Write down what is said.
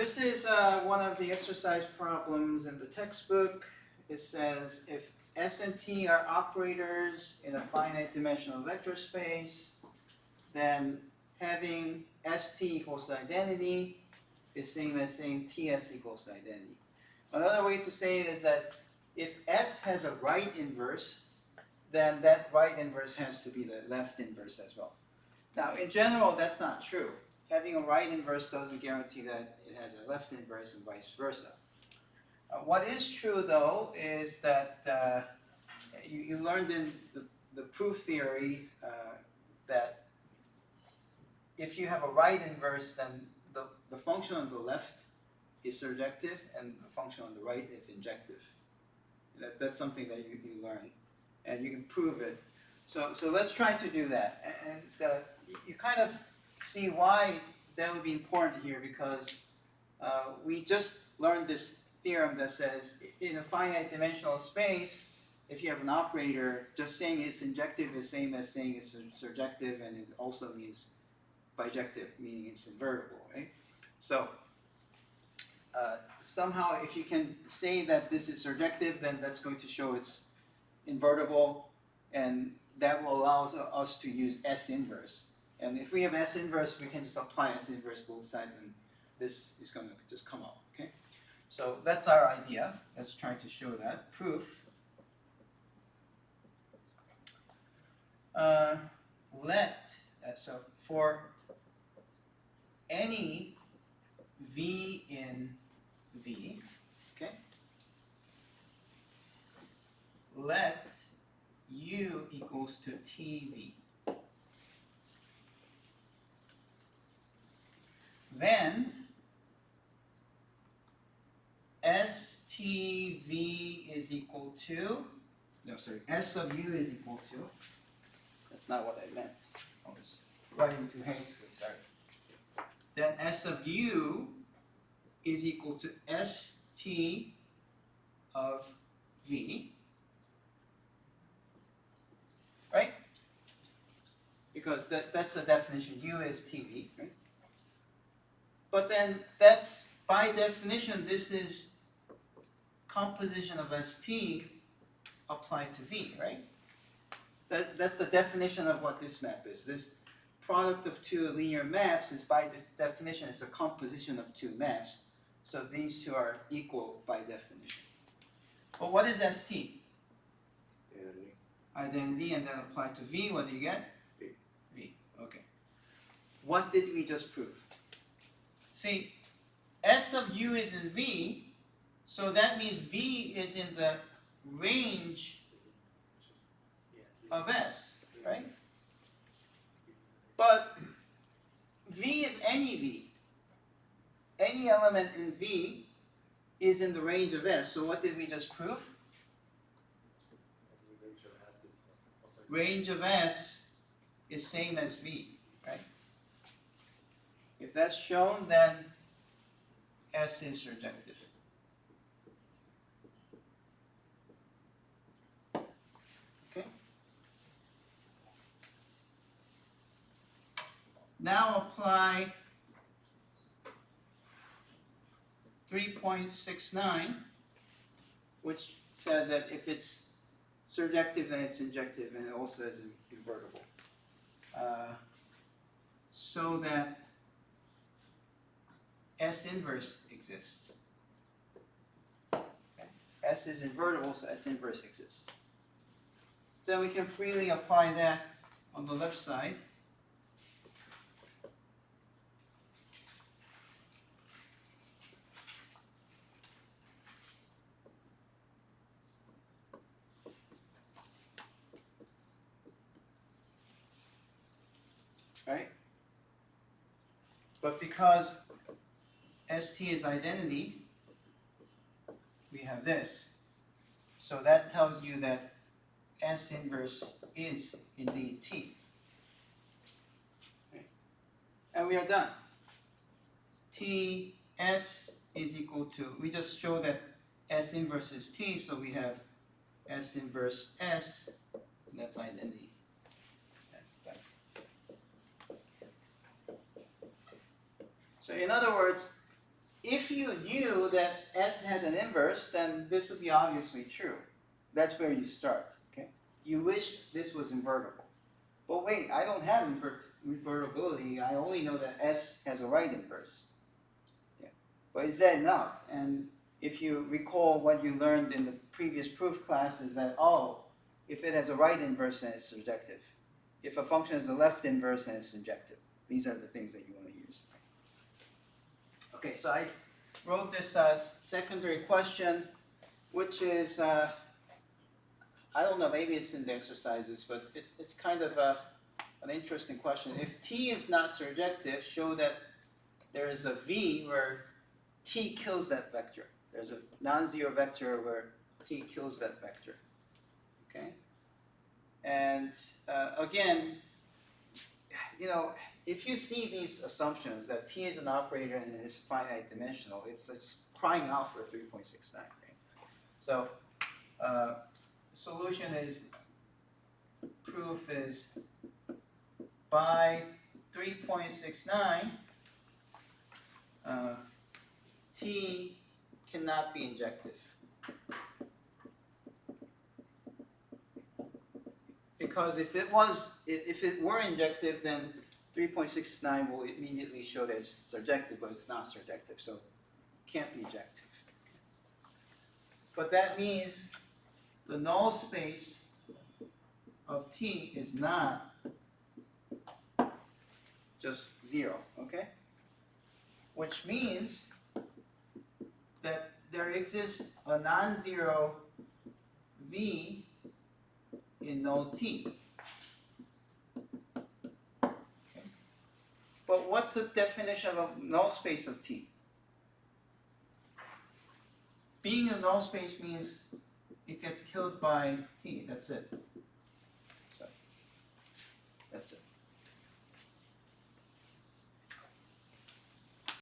this is one of the exercise problems in the textbook. It says if S and T are operators in a finite dimensional vector space, then having ST equals to identity is same as saying TS equals to identity. Another way to say it is that if S has a right inverse, then that right inverse has to be the left inverse as well. Now, in general, that's not true. Having a right inverse doesn't guarantee that it has a left inverse and vice versa. What is true, though, is that you learned in the proof theory that if you have a right inverse, then the function on the left is surjective and the function on the right is injective. That's something that you learn, and you can prove it. So let's try to do that. And you kind of see why that would be important here, because we just learned this theorem that says in a finite dimensional space, if you have an operator, just saying it's injective is same as saying it's surjective, and it also means bijective, meaning it's invertible, right? So somehow if you can say that this is surjective, then that's going to show it's invertible, and that will allow us to use S inverse. And if we have S inverse, we can just apply S inverse both sides, and this is going to just come out, okay? So that's our idea. Let's try to show that. Proof. So for any V in V, okay, let U equals to TV. Then STV is equal to, S of U is equal to, that's not what I meant. I was writing too hastily, sorry. Then S of U is equal to ST of V, right? Because that's the definition, U is TV, right? But then that's, by definition, this is composition of ST applied to V, right? That's the definition of what this map is. This product of two linear maps is, by definition, it's a composition of two maps. So these two are equal by definition. But what is ST? Identity, and then apply to V. What do you get? V. Okay. What did we just prove? See, S of U is in V, so that means V is in the range of S, right? But V is any V. Any element in V is in the range of S. So what did we just prove? Range of S is same as V, right? If that's shown, then S is surjective. Okay? Now apply 3.69, which said that if it's surjective, then it's injective, and it also is invertible. So that S inverse exists. Okay. S is invertible, so S inverse exists. Then we can freely apply that on the left side. Right? But because ST is identity, we have this. So that tells you that S inverse is indeed T. Okay. And we are done. TS is equal to, we just show that S inverse is T, so we have S inverse S, and that's identity. That's that. So in other words, if that S had an inverse, then this would be obviously true. That's where you start, okay? You wish this was invertible. But wait, I don't have invertibility. I only know that S has a right inverse. Yeah. But is that enough? And if you recall what you learned in the previous proof class is that, oh, if it has a right inverse, then it's surjective. If a function has a left inverse, then it's surjective. These are the things that you want to use. Okay, so I wrote this secondary question, which is, I don't know, maybe it's in the exercises, but it's kind of an interesting question. If T is not surjective, show that there is a V where T kills that vector. There's a non-zero vector where T kills that vector. Okay? And again, you know, if you see these assumptions that T is an operator and is finite dimensional, it's just crying out for 3.69. Right? So, solution is, proof is by 3.69, T cannot be injective. Because if it were injective, then 3.69 will immediately show that it's surjective, but it's not surjective, so it can't be injective. But that means the null space of T is not just 0, okay? Which means that there exists a non-zero V in null T. Okay. But what's the definition of a null space of T? Being a null space means it gets killed by T, that's it. So, that's it.